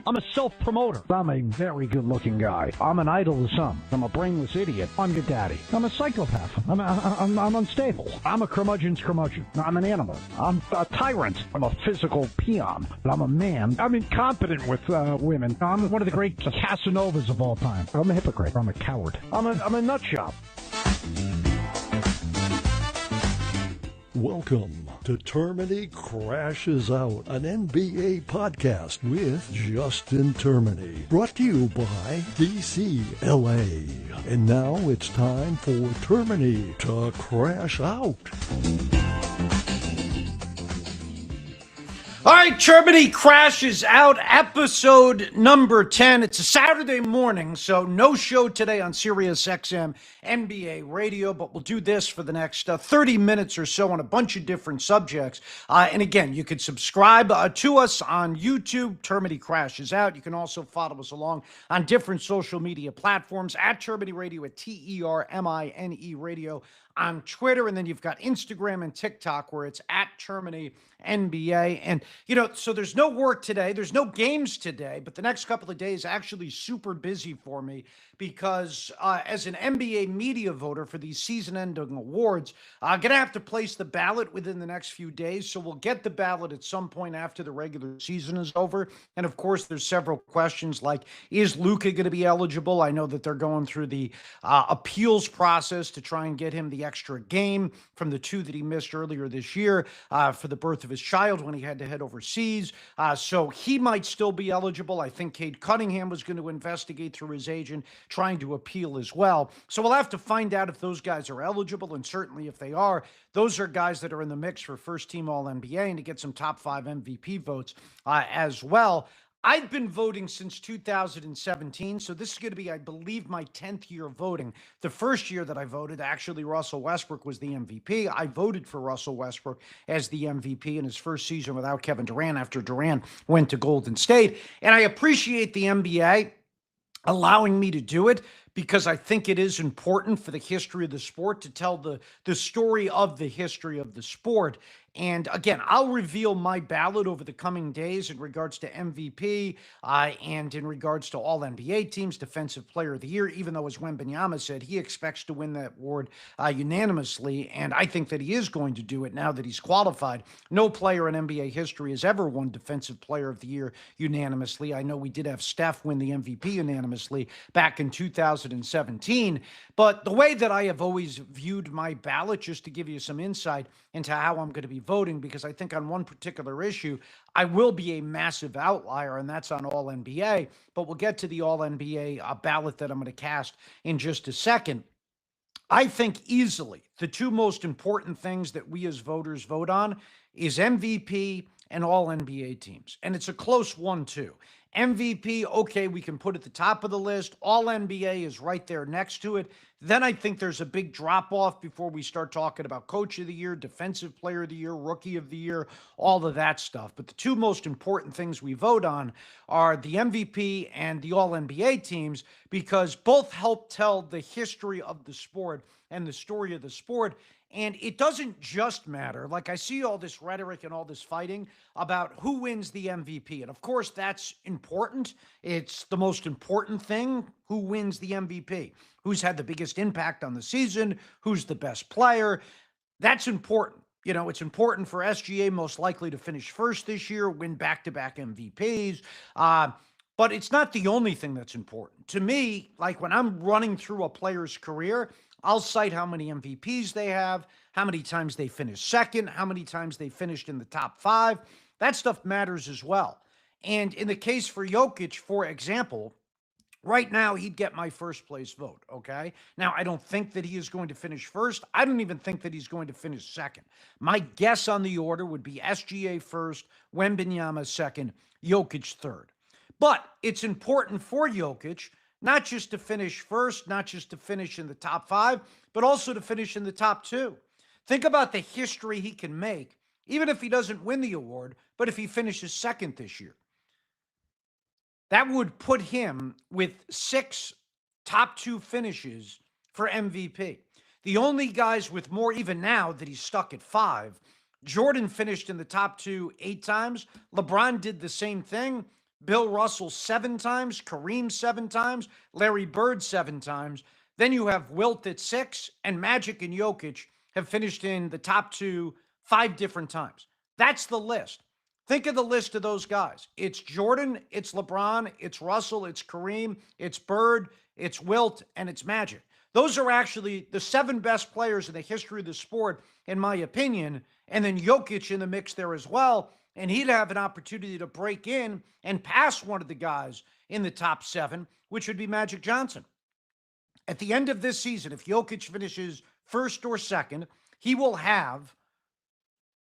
I'm a self-promoter. I'm a very good-looking guy. I'm an idol to some. I'm a brainless idiot. I'm your daddy. I'm a psychopath. I'm unstable. I'm a curmudgeon's curmudgeon. I'm an animal. I'm a tyrant. I'm a physical peon. But I'm a man. I'm incompetent with women. I'm one of the great Casanovas of all time. I'm a hypocrite. I'm a coward. I'm a nut job. Welcome to Termini Crashes Out, an NBA podcast with Justin Termini, brought to you by DCLA. And now it's time for Termini to Crash Out. All right, Termini Crashes Out, episode number 10. It's a Saturday morning, so no show today on Sirius XM NBA radio, but we'll do this for the next 30 minutes or so on a bunch of different subjects. And again, you can subscribe to us on YouTube, Termini Crashes Out. You can also follow us along on different social media platforms, at Termini Radio, at TERMINE Radio on Twitter, and then you've got Instagram and TikTok where it's at Termini NBA. And, so there's no work today. There's no games today, but the next couple of days actually super busy for me because as an NBA media voter for these season-ending awards, I'm going to have to place the ballot within the next few days. So we'll get the ballot at some point after the regular season is over. And of course, there's several questions like, is Luka going to be eligible? I know that they're going through the appeals process to try and get him the extra game from the 2 that he missed earlier this year for the birth of his child when he had to head overseas. So he might still be eligible. I think Cade Cunningham was going to investigate through his agent, trying to appeal as well. So we'll have to find out if those guys are eligible, and certainly if they are, those are guys that are in the mix for first-team All-NBA and to get some top 5 MVP votes as well. I've been voting since 2017, so this is going to be, I believe, my 10th year of voting. The first year that I voted, actually, Russell Westbrook was the MVP. I voted for Russell Westbrook as the MVP in his first season without Kevin Durant after Durant went to Golden State. And I appreciate the NBA allowing me to do it because I think it is important for the history of the sport to tell the story of the history of the sport. And again, I'll reveal my ballot over the coming days in regards to MVP and in regards to all NBA teams, Defensive Player of the Year, even though, as Wembanyama said, he expects to win that award unanimously. And I think that he is going to do it now that he's qualified. No player in NBA history has ever won Defensive Player of the Year unanimously. I know we did have Steph win the MVP unanimously back in 2017. But the way that I have always viewed my ballot, just to give you some insight into how I'm going to be voting, because I think on one particular issue, I will be a massive outlier, and that's on All-NBA. But we'll get to the All-NBA ballot that I'm going to cast in just a second. I think easily the 2 most important things that we as voters vote on is MVP and All-NBA teams. And it's a close one, too. MVP, okay, we can put at the top of the list. All-NBA is right there next to it. Then I think there's a big drop-off before we start talking about Coach of the Year, Defensive Player of the Year, Rookie of the Year, all of that stuff. But the 2 most important things we vote on are the MVP and the All-NBA teams because both help tell the history of the sport and the story of the sport. And it doesn't just matter. Like, I see all this rhetoric and all this fighting about who wins the MVP. And of course, that's important. It's the most important thing. Who wins the MVP? Who's had the biggest impact on the season? Who's the best player? That's important. It's important for SGA most likely to finish first this year, win back-to-back MVPs. But it's not the only thing that's important. To me, like when I'm running through a player's career, I'll cite how many MVPs they have, how many times they finished second, how many times they finished in the top 5. That stuff matters as well. And in the case for Jokic, for example, right now he'd get my first place vote, okay? Now, I don't think that he is going to finish first. I don't even think that he's going to finish second. My guess on the order would be SGA first, Wembanyama second, Jokic third. But it's important for Jokic not just to finish first, not just to finish in the top 5, but also to finish in the top 2. Think about the history he can make, even if he doesn't win the award, but if he finishes second this year. That would put him with 6 top 2 finishes for MVP. The only guys with more, even now that he's stuck at 5, Jordan finished in the top 2 8 times. LeBron did the same thing. Bill Russell 7 times, Kareem 7 times, Larry Bird 7 times. Then you have Wilt at 6, and Magic and Jokic have finished in the top 2 5 different times. That's the list. Think of the list of those guys. It's Jordan, it's LeBron, it's Russell, it's Kareem, it's Bird, it's Wilt, and it's Magic. Those are actually the 7 best players in the history of the sport, in my opinion. And then Jokic in the mix there as well. And he'd have an opportunity to break in and pass one of the guys in the top 7, which would be Magic Johnson. At the end of this season, if Jokic finishes first or second, he will have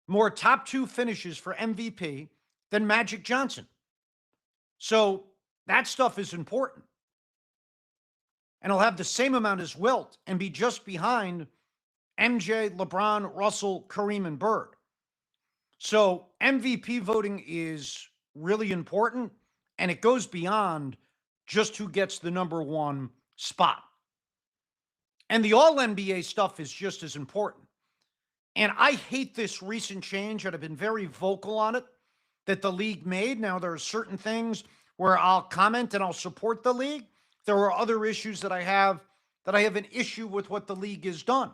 more top 2 finishes for MVP than Magic Johnson. So that stuff is important. And he'll have the same amount as Wilt and be just behind MJ, LeBron, Russell, Kareem, and Bird. So MVP voting is really important, and it goes beyond just who gets the number 1 spot. And the All-NBA stuff is just as important. And I hate this recent change, and I've been very vocal on it, that the league made. Now, there are certain things where I'll comment and I'll support the league. There are other issues that I have an issue with what the league has done.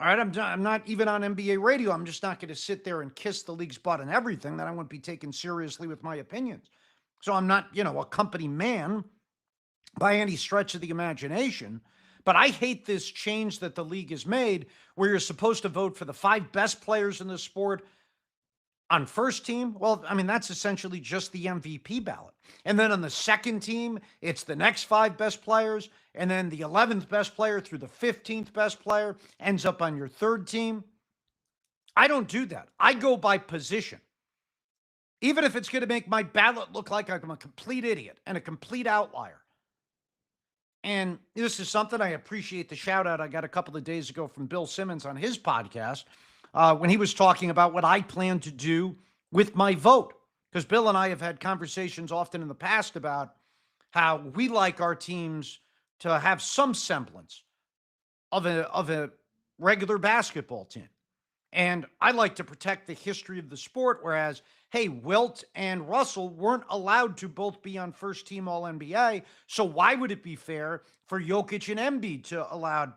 All right, I'm not even on NBA radio. I'm just not going to sit there and kiss the league's butt and everything. That I wouldn't be taken seriously with my opinions. So I'm not, a company man by any stretch of the imagination. But I hate this change that the league has made where you're supposed to vote for the 5 best players in the sport on first team. Well, I mean, that's essentially just the MVP ballot. And then on the second team, it's the next 5 best players. And then the 11th best player through the 15th best player ends up on your third team. I don't do that. I go by position. Even if it's going to make my ballot look like I'm a complete idiot and a complete outlier. And this is something I appreciate the shout out I got a couple of days ago from Bill Simmons on his podcast when he was talking about what I plan to do with my vote. Because Bill and I have had conversations often in the past about how we like our teams to have some semblance of a regular basketball team. And I like to protect the history of the sport, whereas, hey, Wilt and Russell weren't allowed to both be on first team All-NBA, so why would it be fair for Jokic and Embiid to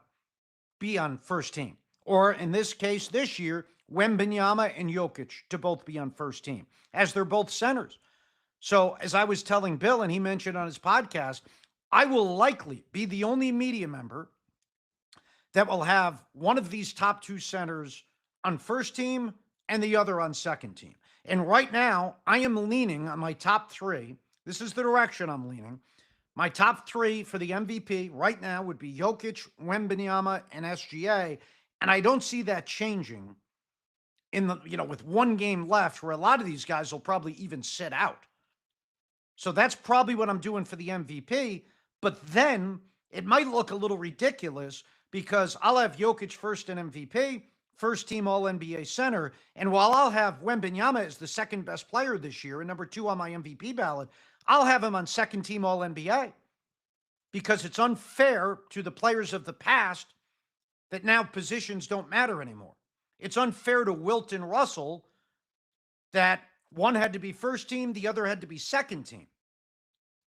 be on first team? Or in this case, this year, Wembanyama and Jokic to both be on first team, as they're both centers. So as I was telling Bill, and he mentioned on his podcast, I will likely be the only media member that will have one of these top 2 centers on first team and the other on second team. And right now, I am leaning on my top 3. This is the direction I'm leaning. My top 3 for the MVP right now would be Jokic, Wembanyama, and SGA. And I don't see that changing with one game left, where a lot of these guys will probably even sit out. So that's probably what I'm doing for the MVP. But then it might look a little ridiculous because I'll have Jokic first in MVP, first team All-NBA center. And while I'll have Wembanyama as the second best player this year and number 2 on my MVP ballot, I'll have him on second team All-NBA because it's unfair to the players of the past that now positions don't matter anymore. It's unfair to Wilt and Russell that one had to be first team, the other had to be second team.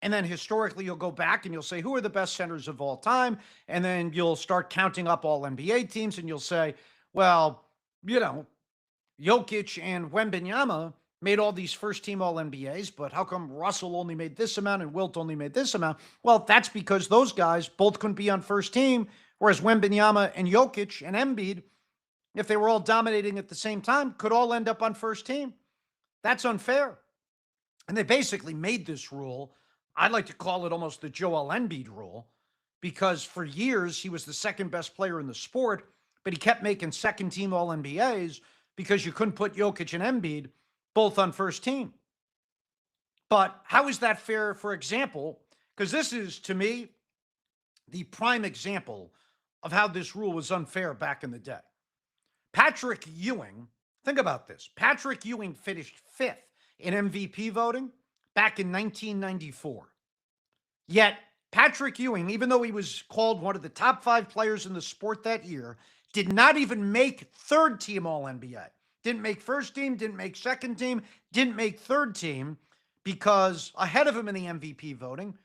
And then historically, you'll go back and you'll say, who are the best centers of all time? And then you'll start counting up all NBA teams and you'll say, well, Jokic and Wembanyama made all these first team All-NBAs, but how come Russell only made this amount and Wilt only made this amount? Well, that's because those guys both couldn't be on first team, whereas Wembanyama and Jokic and Embiid, if they were all dominating at the same time, could all end up on first team. That's unfair. And they basically made this rule. I'd like to call it almost the Joel Embiid rule, because for years he was the second best player in the sport, but he kept making second team All-NBAs because you couldn't put Jokic and Embiid both on first team. But how is that fair, for example? Because this is, to me, the prime example of how this rule was unfair back in the day. Patrick Ewing, think about this. Patrick Ewing finished 5th in MVP voting back in 1994. Yet, Patrick Ewing, even though he was called one of the top 5 players in the sport that year, did not even make third team All-NBA. Didn't make first team, didn't make second team, didn't make third team. because ahead of him in the MVP voting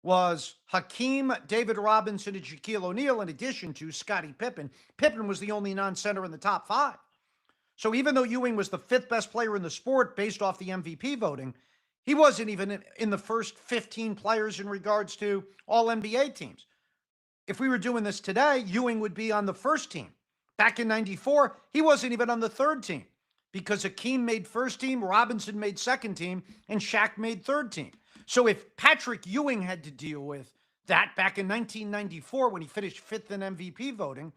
was Hakeem, David Robinson, and Shaquille O'Neal, in addition to Scottie Pippen. Pippen was the only non-center in the top 5. So even though Ewing was the 5th best player in the sport based off the MVP voting, he wasn't even in the first 15 players in regards to all NBA teams. If we were doing this today, Ewing would be on the first team. Back in 94, he wasn't even on the third team because Hakeem made first team, Robinson made second team, and Shaq made third team. So if Patrick Ewing had to deal with that back in 1994 when he finished 5th in MVP voting,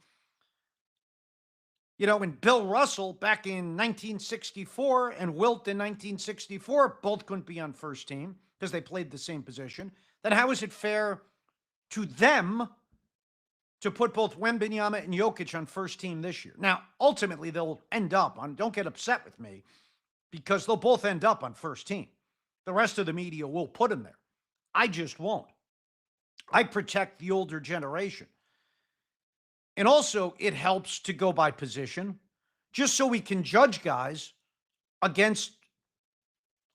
and Bill Russell back in 1964 and Wilt in 1964 both couldn't be on first team because they played the same position, then how is it fair to them to put both Wembanyama and Jokic on first team this year? Now, ultimately, they'll end up on, don't get upset with me, because they'll both end up on first team. The rest of the media will put them there. I just won't. I protect the older generation. And also, it helps to go by position, just so we can judge guys against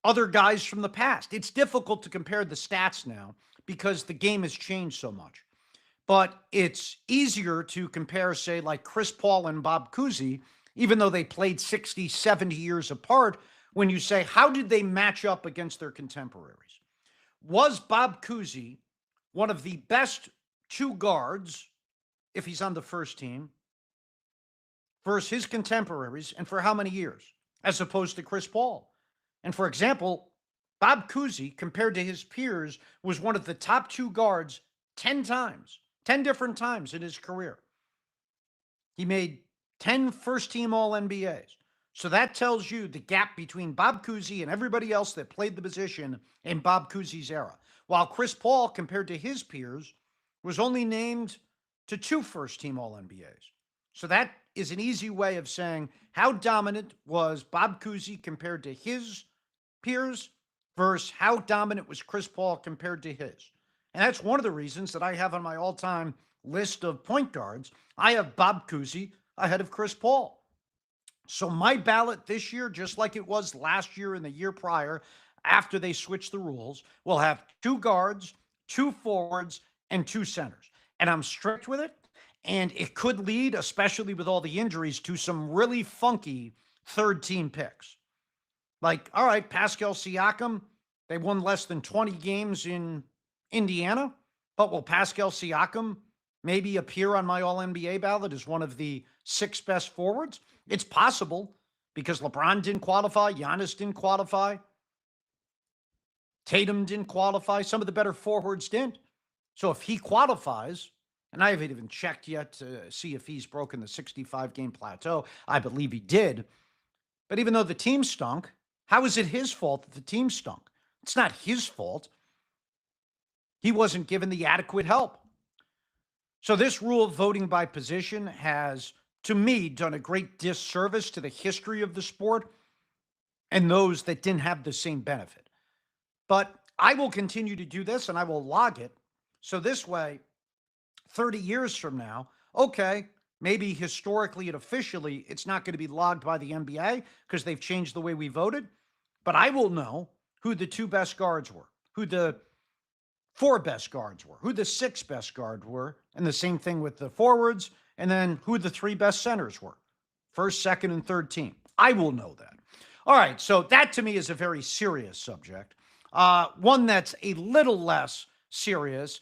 other guys from the past. It's difficult to compare the stats now because the game has changed so much. But it's easier to compare, say, like Chris Paul and Bob Cousy, even though they played 60, 70 years apart, when you say, how did they match up against their contemporaries? Was Bob Cousy one of the best 2 guards, if he's on the first team, versus his contemporaries, and for how many years, as opposed to Chris Paul? And for example, Bob Cousy, compared to his peers, was one of the top 2 guards 10 times, 10 different times in his career. He made 10 first-team All-NBAs. So that tells you the gap between Bob Cousy and everybody else that played the position in Bob Cousy's era. While Chris Paul, compared to his peers, was only named to 2 first-team All-NBAs. So that is an easy way of saying how dominant was Bob Cousy compared to his peers versus how dominant was Chris Paul compared to his. And that's one of the reasons that I have on my all-time list of point guards, I have Bob Cousy ahead of Chris Paul. So my ballot this year, just like it was last year and the year prior, after they switched the rules, will have 2 guards, 2 forwards, and 2 centers. And I'm strict with it. And it could lead, especially with all the injuries, to some really funky third-team picks. Like, all right, Pascal Siakam, they won less than 20 games in Indiana, but will Pascal Siakam maybe appear on my All-NBA ballot as one of the 6 best forwards? It's possible because LeBron didn't qualify, Giannis didn't qualify, Tatum didn't qualify, some of the better forwards didn't. So if he qualifies, and I haven't even checked yet to see if he's broken the 65-game plateau. I believe he did. But even though the team stunk, how is it his fault that the team stunk? It's not his fault. He wasn't given the adequate help. So this rule of voting by position has, to me, done a great disservice to the history of the sport and those that didn't have the same benefit. But I will continue to do this, and I will log it. So this way, 30 years from now, okay, maybe historically and officially, it's not going to be logged by the NBA because they've changed the way we voted. But I will know who the 2 best guards were, who the 4 best guards were, who the 6 best guards were, and the same thing with the forwards, and then who the 3 best centers were, first, second, and third team. I will know that. All right, so that to me is a very serious subject. One that's a little less serious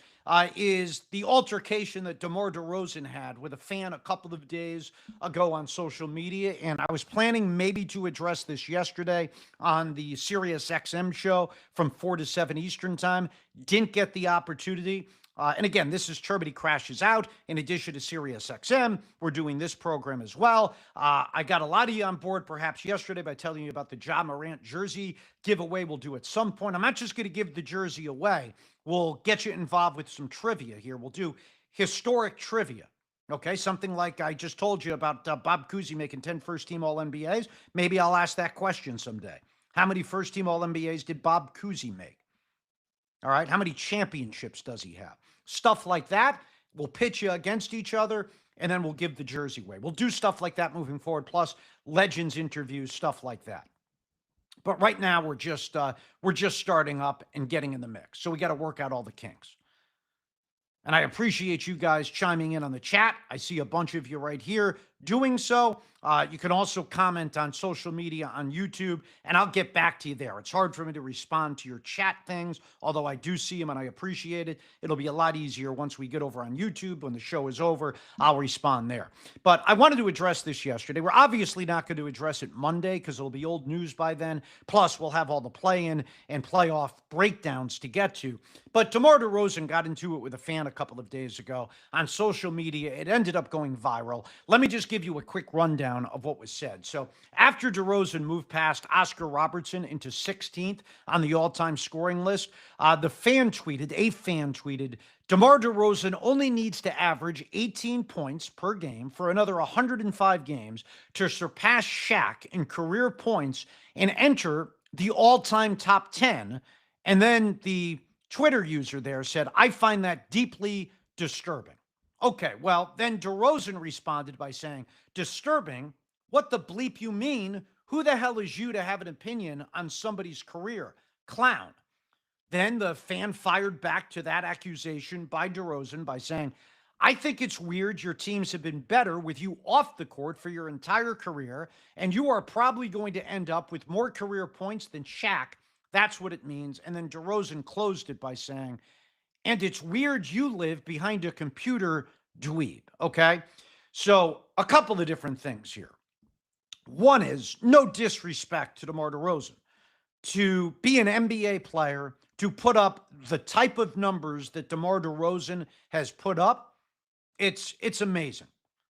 is the altercation that DeMar DeRozan had with a fan a couple of days ago on social media. And I was planning maybe to address this yesterday on the Sirius XM show from 4 to 7 Eastern time. Didn't get the opportunity. And again, this is Turbity Crashes Out. In addition to Sirius XM, we're doing this program as well. I got a lot of you on board perhaps yesterday by telling you about the Ja Morant jersey giveaway we'll do at some point. I'm not just going to give the jersey away. We'll get you involved with some trivia here. We'll do historic trivia. Okay, something like I just told you about Bob Cousy making 10 first-team All-NBAs. Maybe I'll ask that question someday. How many first-team All-NBAs did Bob Cousy make? All right, how many championships does he have? Stuff like that. We'll pitch you against each other, and then we'll give the jersey away. We'll do stuff like that moving forward, plus legends interviews, stuff like that. But right now we're just starting up and getting in the mix. So we got to work out all the kinks. And I appreciate you guys chiming in on the chat. I see a bunch of you right here doing so. You can also comment on social media on YouTube, and I'll get back to you there. It's hard for me to respond to your chat things, although I do see them and I appreciate it. It'll be a lot easier once we get over on YouTube. When the show is over, I'll respond there. But I wanted to address this yesterday. We're obviously not going to address it Monday because it'll be old news by then. Plus, we'll have all the play-in and playoff breakdowns to get to. But DeMar DeRozan got into it with a fan a couple of days ago on social media. It ended up going viral. Let me just give you a quick rundown of what was said. So after DeRozan moved past Oscar Robertson into 16th on the all-time scoring list, a fan tweeted, DeMar DeRozan only needs to average 18 points per game for another 105 games to surpass Shaq in career points and enter the all-time top 10. And then the Twitter user there said, I find that deeply disturbing. Okay, well, then DeRozan responded by saying, disturbing? What the bleep you mean? Who the hell is you to have an opinion on somebody's career? Clown. Then the fan fired back to that accusation by DeRozan by saying, I think it's weird your teams have been better with you off the court for your entire career, and you are probably going to end up with more career points than Shaq. That's what it means. And then DeRozan closed it by saying, and it's weird you live behind a computer, dweeb. Okay? So a couple of different things here. One is no disrespect to DeMar DeRozan. To be an NBA player, to put up the type of numbers that DeMar DeRozan has put up, it's amazing.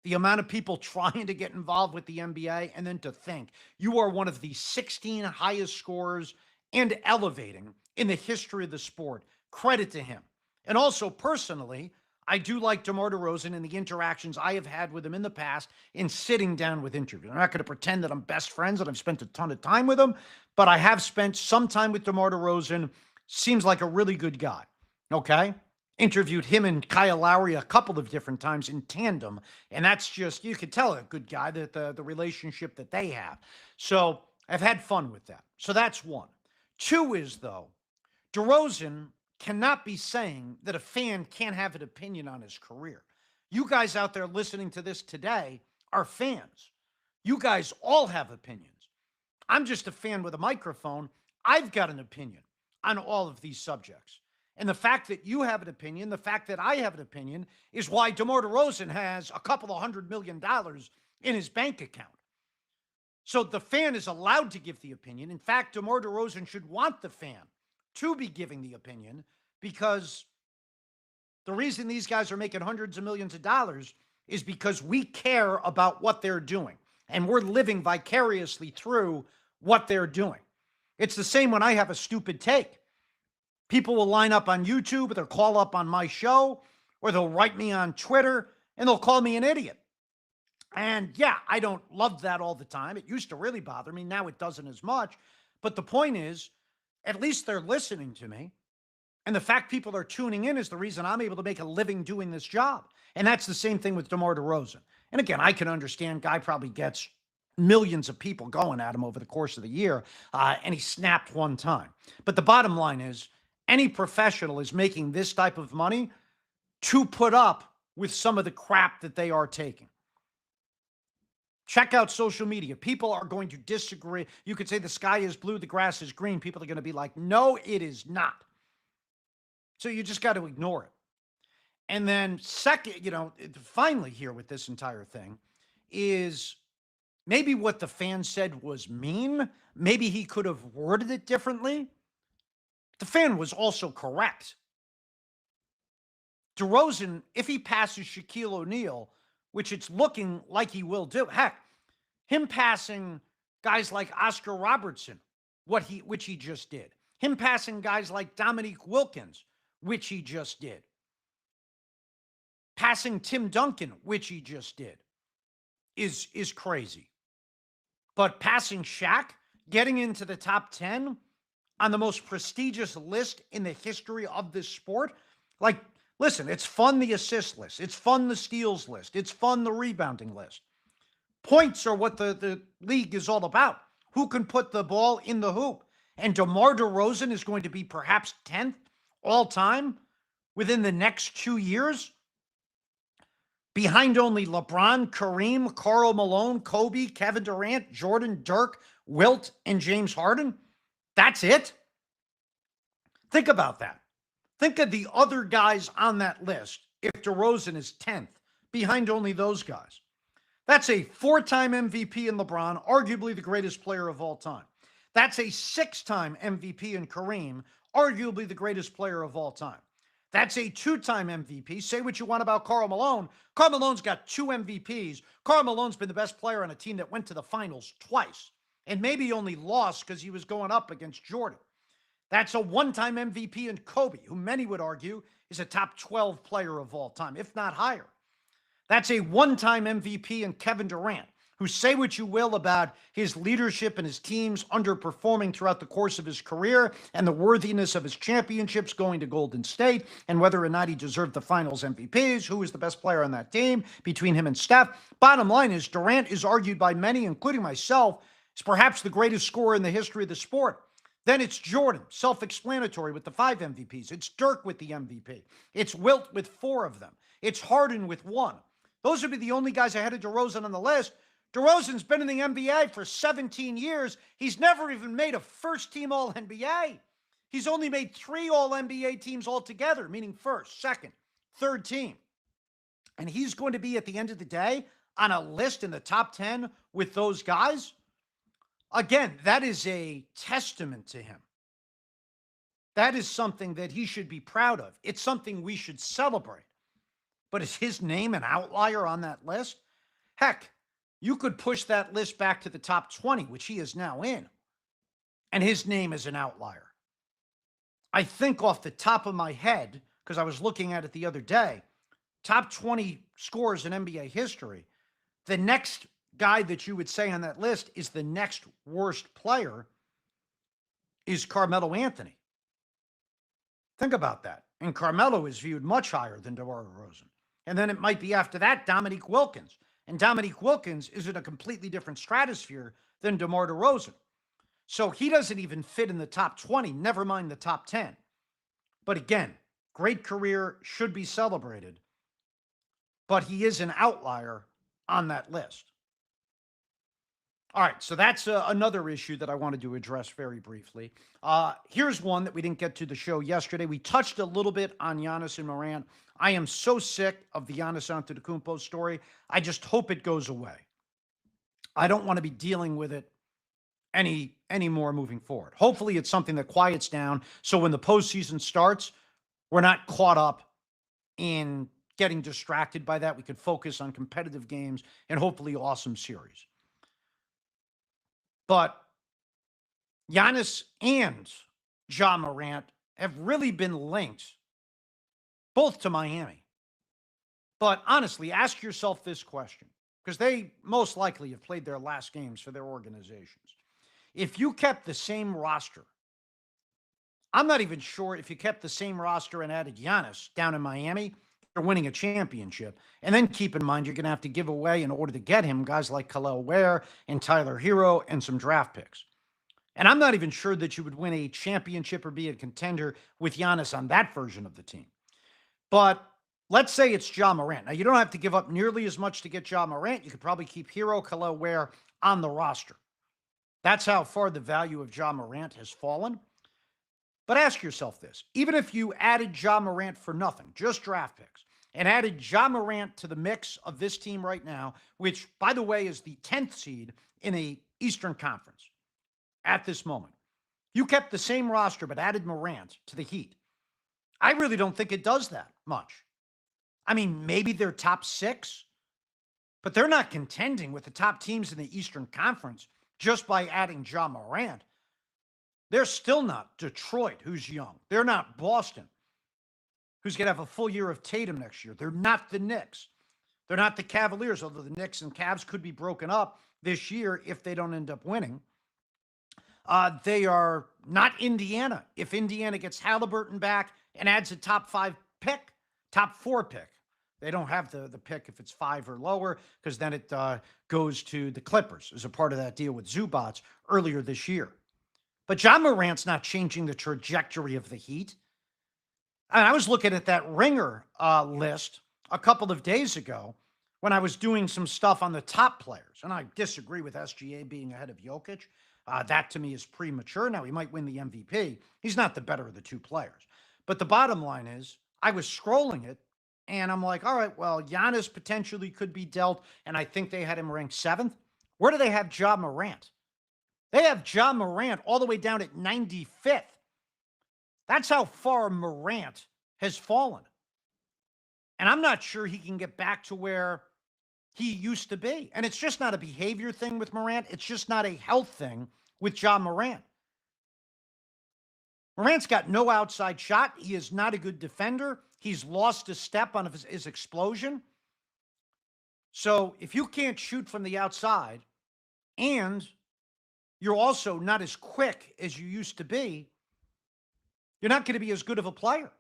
The amount of people trying to get involved with the NBA, and then to think you are one of the 16 highest scorers and elevating in the history of the sport. Credit to him. And also personally, I do like DeMar DeRozan and the interactions I have had with him in the past in sitting down with interviews. I'm not going to pretend that I'm best friends and I've spent a ton of time with him, but I have spent some time with DeMar DeRozan. Seems like a really good guy. Okay? Interviewed him and Kyle Lowry a couple of different times in tandem, and that's just, you could tell a good guy that the relationship that they have. So I've had fun with that. So that's one. Two is, though, DeRozan cannot be saying that a fan can't have an opinion on his career. You guys out there listening to this today are fans. You guys all have opinions. I'm just a fan with a microphone. I've got an opinion on all of these subjects. And the fact that you have an opinion, the fact that I have an opinion, is why DeMar DeRozan has a couple of $100 million in his bank account. So the fan is allowed to give the opinion. In fact, DeMar DeRozan should want the fan to be giving the opinion, because the reason these guys are making hundreds of millions of dollars is because we care about what they're doing, and we're living vicariously through what they're doing. It's the same when I have a stupid take. People will line up on YouTube, or they'll call up on my show, or they'll write me on Twitter, and they'll call me an idiot. And yeah, I don't love that all the time. It used to really bother me. Now it doesn't as much. But the point is, at least they're listening to me. And the fact people are tuning in is the reason I'm able to make a living doing this job. And that's the same thing with DeMar DeRozan. And again, I can understand guy probably gets millions of people going at him over the course of the year, and he snapped one time. But the bottom line is, any professional is making this type of money to put up with some of the crap that they are taking. Check out social media. People are going to disagree. You could say the sky is blue, the grass is green. People are going to be like, no, it is not. So you just got to ignore it. And then second, finally here with this entire thing is maybe what the fan said was mean. Maybe he could have worded it differently. The fan was also correct. DeRozan, if he passes Shaquille O'Neal, which it's looking like he will do. Heck, him passing guys like Oscar Robertson, which he just did. Him passing guys like Dominique Wilkins, which he just did. Passing Tim Duncan, which he just did, is crazy. But passing Shaq, getting into the top 10 on the most prestigious list in the history of this sport, like, listen, it's fun the assist list. It's fun the steals list. It's fun the rebounding list. Points are what the league is all about. who can put the ball in the hoop. And DeMar DeRozan is going to be perhaps 10th all time within the next 2 years, behind only LeBron, Kareem, Karl Malone, Kobe, Kevin Durant, Jordan, Dirk, Wilt, and James Harden. That's it. Think about that. Think of the other guys on that list if DeRozan is 10th, behind only those guys. That's a 4-time MVP in LeBron, arguably the greatest player of all time. That's a 6-time MVP in Kareem, arguably the greatest player of all time. That's a 2-time MVP. Say what you want about Karl Malone. Karl Malone's got 2 MVPs. Karl Malone's been the best player on a team that went to the finals twice, and maybe only lost because he was going up against Jordan. That's a 1-time MVP in Kobe, who many would argue is a top 12 player of all time, if not higher. That's a 1-time MVP in Kevin Durant, who, say what you will about his leadership and his teams underperforming throughout the course of his career and the worthiness of his championships going to Golden State and whether or not he deserved the finals MVPs, who was the best player on that team between him and Steph. Bottom line is Durant is argued by many, including myself, as perhaps the greatest scorer in the history of the sport. Then it's Jordan, self-explanatory with the 5 MVPs. It's Dirk with the MVP. It's Wilt with 4 of them. It's Harden with 1. Those would be the only guys ahead of DeRozan on the list. DeRozan's been in the NBA for 17 years. He's never even made a first-team All-NBA. He's only made 3 All-NBA teams altogether, meaning first, second, third team. And he's going to be, at the end of the day, on a list in the top 10 with those guys. Again, that is a testament to him. That is something that he should be proud of. It's something we should celebrate. But is his name an outlier on that list? Heck, you could push that list back to the top 20, which he is now in, and his name is an outlier. I think off the top of my head, because I was looking at it the other day, top 20 scorers in NBA history, the next guy that you would say on that list is the next worst player is Carmelo Anthony. Think about that. And Carmelo is viewed much higher than DeMar DeRozan. And then it might be after that, Dominique Wilkins. And Dominique Wilkins is in a completely different stratosphere than DeMar DeRozan. So he doesn't even fit in the top 20, never mind the top 10. But again, great career, should be celebrated. But he is an outlier on that list. All right, so that's another issue that I wanted to address very briefly. Here's one that we didn't get to the show yesterday. We touched a little bit on Giannis and Morant. I am so sick of the Giannis Antetokounmpo story. I just hope it goes away. I don't want to be dealing with it any more moving forward. Hopefully it's something that quiets down so when the postseason starts, we're not caught up in getting distracted by that. We could focus on competitive games and hopefully awesome series. But Giannis and Ja Morant have really been linked both to Miami. But honestly, ask yourself this question, because they most likely have played their last games for their organizations. If you kept the same roster, I'm not even sure if you kept the same roster and added Giannis down in Miami, you're winning a championship. And then keep in mind, you're going to have to give away, in order to get him, guys like Khalil Ware and Tyler Hero and some draft picks. And I'm not even sure that you would win a championship or be a contender with Giannis on that version of the team. But let's say it's Ja Morant. Now, you don't have to give up nearly as much to get Ja Morant. You could probably keep Hero, Khalil Ware on the roster. That's how far the value of Ja Morant has fallen. But ask yourself this. Even if you added Ja Morant for nothing, just draft picks, and added Ja Morant to the mix of this team right now, which, by the way, is the 10th seed in a Eastern Conference at this moment. You kept the same roster but added Morant to the Heat. I really don't think it does that much. I mean, maybe they're top 6, but they're not contending with the top teams in the Eastern Conference just by adding Ja Morant. They're still not Detroit, who's young. They're not Boston, who's going to have a full year of Tatum next year. They're not the Knicks. They're not the Cavaliers, although the Knicks and Cavs could be broken up this year if they don't end up winning. They are not Indiana. If Indiana gets Halliburton back and adds a top 5 pick, top 4 pick, They don't have the pick if it's 5 or lower, because then it goes to the Clippers as a part of that deal with Zubats earlier this year. But John Morant's not changing the trajectory of the Heat. And I was looking at that Ringer list a couple of days ago when I was doing some stuff on the top players. And I disagree with SGA being ahead of Jokic. That to me is premature. Now, he might win the MVP. He's not the better of the two players. But the bottom line is, I was scrolling it, and I'm like, all right, well, Giannis potentially could be dealt, and I think they had him ranked 7th. Where do they have Ja Morant? They have Ja Morant all the way down at 95th. That's how far Morant has fallen. And I'm not sure he can get back to where he used to be. And it's just not a behavior thing with Morant. It's just not a health thing with Ja Morant. Morant's got no outside shot. He is not a good defender. He's lost a step on his explosion. So if you can't shoot from the outside and you're also not as quick as you used to be, you're not going to be as good of a player.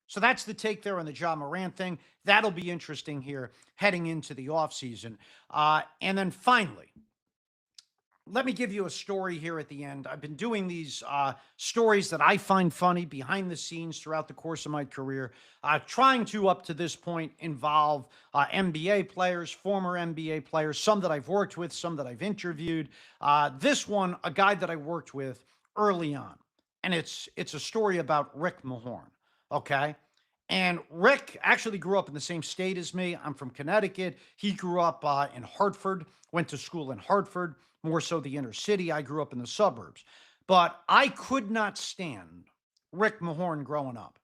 So that's the take there on the Ja Morant thing. That'll be interesting here heading into the offseason. And then finally, let me give you a story here at the end. I've been doing these stories that I find funny behind the scenes throughout the course of my career, trying to, up to this point, involve NBA players, former NBA players, some that I've worked with, some that I've interviewed. This one, a guy that I worked with early on. And it's a story about Rick Mahorn, okay? And Rick actually grew up in the same state as me. I'm from Connecticut. He grew up in Hartford, went to school in Hartford, more so the inner city. I grew up in the suburbs. But I could not stand Rick Mahorn growing up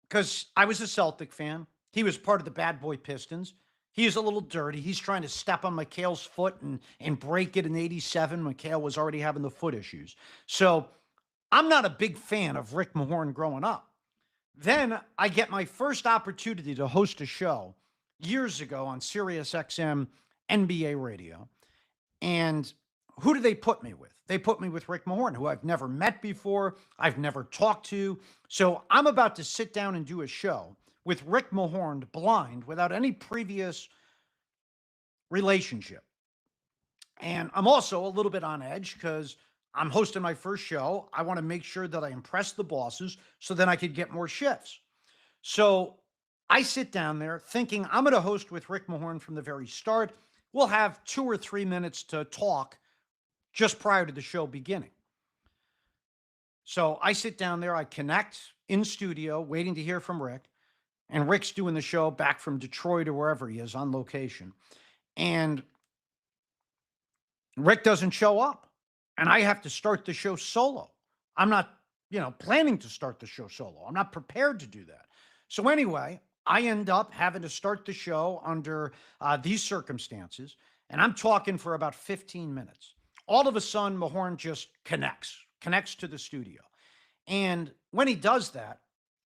because I was a Celtic fan. He was part of the Bad Boy Pistons. He is a little dirty. He's trying to step on McHale's foot and break it in 87. McHale was already having the foot issues. So I'm not a big fan of Rick Mahorn growing up. Then I get my first opportunity to host a show years ago on Sirius XM NBA radio. And who do they put me with? They put me with Rick Mahorn, who I've never met before. I've never talked to. So I'm about to sit down and do a show with Rick Mahorn blind without any previous relationship. And I'm also a little bit on edge because I'm hosting my first show. I want to make sure that I impress the bosses so then I could get more shifts. So I sit down there thinking I'm going to host with Rick Mahorn from the very start. We'll have 2 or 3 minutes to talk just prior to the show beginning. So I sit down there, I connect in studio, waiting to hear from Rick. And Rick's doing the show back from Detroit or wherever he is on location. And Rick doesn't show up. And I have to start the show solo. I'm not, planning to start the show solo. I'm not prepared to do that. So anyway, I end up having to start the show under these circumstances. And I'm talking for about 15 minutes. All of a sudden, Mahorn just connects to the studio. And when he does that,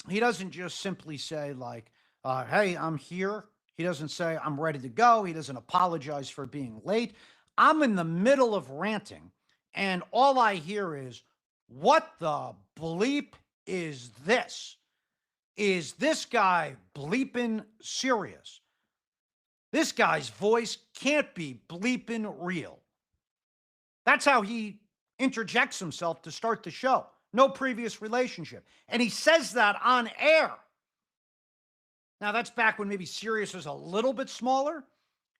he doesn't just simply say like, hey, I'm here. He doesn't say I'm ready to go. He doesn't apologize for being late. I'm in the middle of ranting. And all I hear is, what the bleep is this? Is this guy bleeping serious? This guy's voice can't be bleeping real. That's how he interjects himself to start the show. No previous relationship. And he says that on air. Now, that's back when maybe Sirius was a little bit smaller,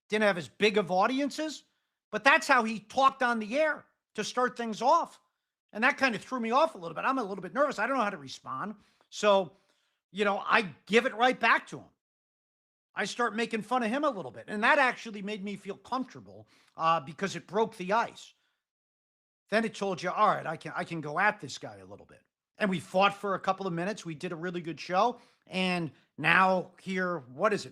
didn't have as big of audiences, but that's how he talked on the air to start things off. And that kind of threw me off a little bit. I'm a little bit nervous. I don't know how to respond. So, I give it right back to him. I start making fun of him a little bit. And that actually made me feel comfortable because it broke the ice. Then it told you, all right, I can go at this guy a little bit. And we fought for a couple of minutes. We did a really good show. And now here,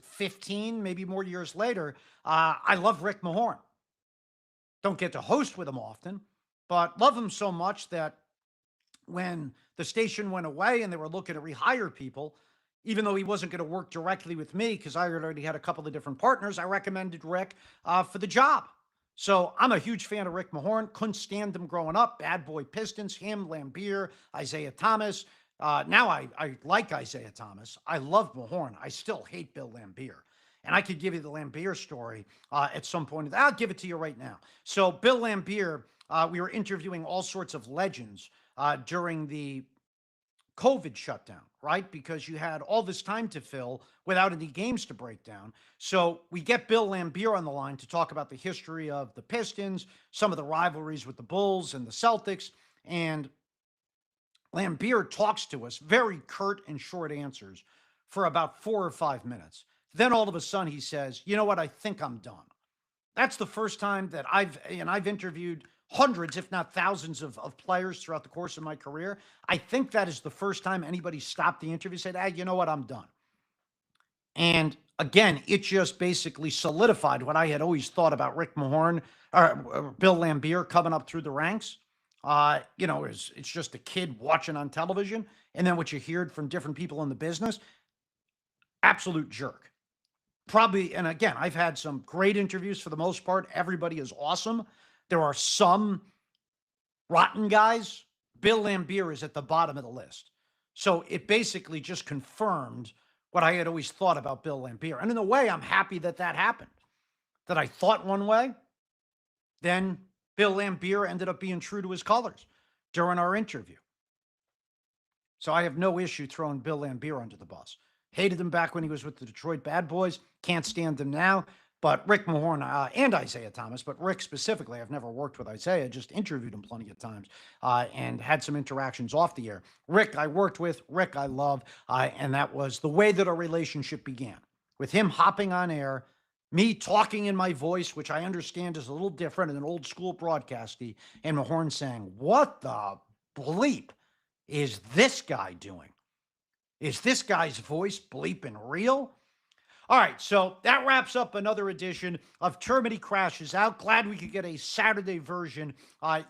15, maybe more years later, I love Rick Mahorn. Don't get to host with him often, but love him so much that when the station went away and they were looking to rehire people, even though he wasn't going to work directly with me because I already had a couple of different partners, I recommended Rick for the job. So I'm a huge fan of Rick Mahorn. Couldn't stand him growing up. Bad Boy Pistons, him, Lambeer, Isaiah Thomas. Now I like Isaiah Thomas. I love Mahorn. I still hate Bill Laimbeer. And I could give you the Laimbeer story at some point. I'll give it to you right now. So Bill Laimbeer, we were interviewing all sorts of legends during the COVID shutdown, right? Because you had all this time to fill without any games to break down. So we get Bill Laimbeer on the line to talk about the history of the Pistons, some of the rivalries with the Bulls and the Celtics. And Laimbeer talks to us, very curt and short answers for about 4 or 5 minutes. Then all of a sudden he says, you know what? I think I'm done. That's the first time that I've interviewed hundreds, if not thousands of players throughout the course of my career. I think that is the first time anybody stopped the interview and said, hey, you know what? I'm done. And again, it just basically solidified what I had always thought about Rick Mahorn or Bill Laimbeer coming up through the ranks. It's just a kid watching on television. And then what you heard from different people in the business, absolute jerk. Probably, and again, I've had some great interviews for the most part. Everybody is awesome. There are some rotten guys. Bill Laimbeer is at the bottom of the list. So it basically just confirmed what I had always thought about Bill Laimbeer. And in a way, I'm happy that happened. That I thought one way, then Bill Laimbeer ended up being true to his colors during our interview. So I have no issue throwing Bill Laimbeer under the bus. Hated him back when he was with the Detroit Bad Boys. Can't stand him now. But Rick Mahorn and Isaiah Thomas, but Rick specifically, I've never worked with Isaiah, just interviewed him plenty of times and had some interactions off the air. Rick I worked with, Rick I love, and that was the way that our relationship began. With him hopping on air, me talking in my voice, which I understand is a little different than old school broadcasty, and Mahorn saying, what the bleep is this guy doing? Is this guy's voice bleeping real? All right, so that wraps up another edition of Termity Crashes Out. Glad we could get a Saturday version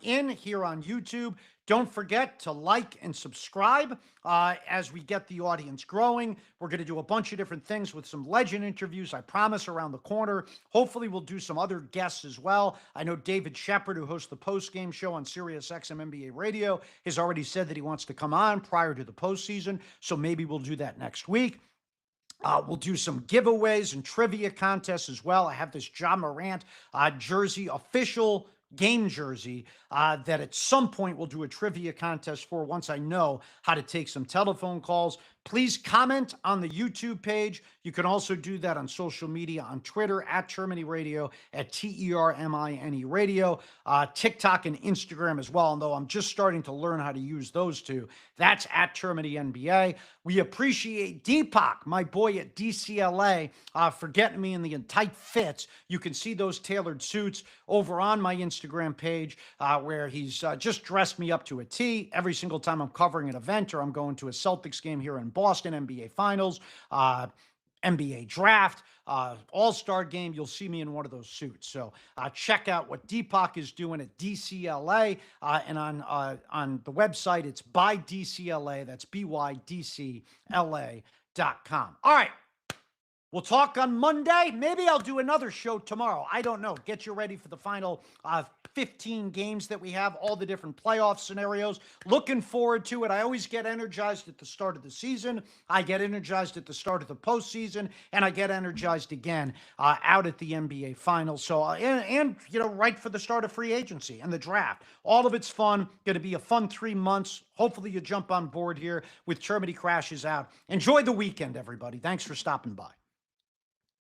in here on YouTube. Don't forget to like and subscribe as we get the audience growing. We're going to do a bunch of different things with some legend interviews, I promise, around the corner. Hopefully, we'll do some other guests as well. I know David Shepard, who hosts the post-game show on Sirius XM NBA Radio, has already said that he wants to come on prior to the postseason, so maybe we'll do that next week. We'll do some giveaways and trivia contests as well. I have this John Morant jersey, official game jersey, that at some point we'll do a trivia contest for once I know how to take some telephone calls. Please comment on the YouTube page. You can also do that on social media, on Twitter, at Termini Radio, at TERMINE Radio, TikTok and Instagram as well, although I'm just starting to learn how to use those two. That's at Termini NBA. We appreciate Deepak, my boy at DCLA, for getting me in the tight fits. You can see those tailored suits over on my Instagram page where he's just dressed me up to a T every single time I'm covering an event or I'm going to a Celtics game here in Boston, NBA Finals, NBA Draft, All-Star Game. You'll see me in one of those suits. So check out what Deepak is doing at DCLA. And on the website, it's by DCLA. That's BYDCLA.com. All right. We'll talk on Monday. Maybe I'll do another show tomorrow. I don't know. Get you ready for the final 15 games that we have, all the different playoff scenarios. Looking forward to it. I always get energized at the start of the season. I get energized at the start of the postseason, and I get energized again out at the NBA Finals. So, right for the start of free agency and the draft. All of it's fun. Going to be a fun 3 months. Hopefully you jump on board here with Termity Crashes Out. Enjoy the weekend, everybody. Thanks for stopping by.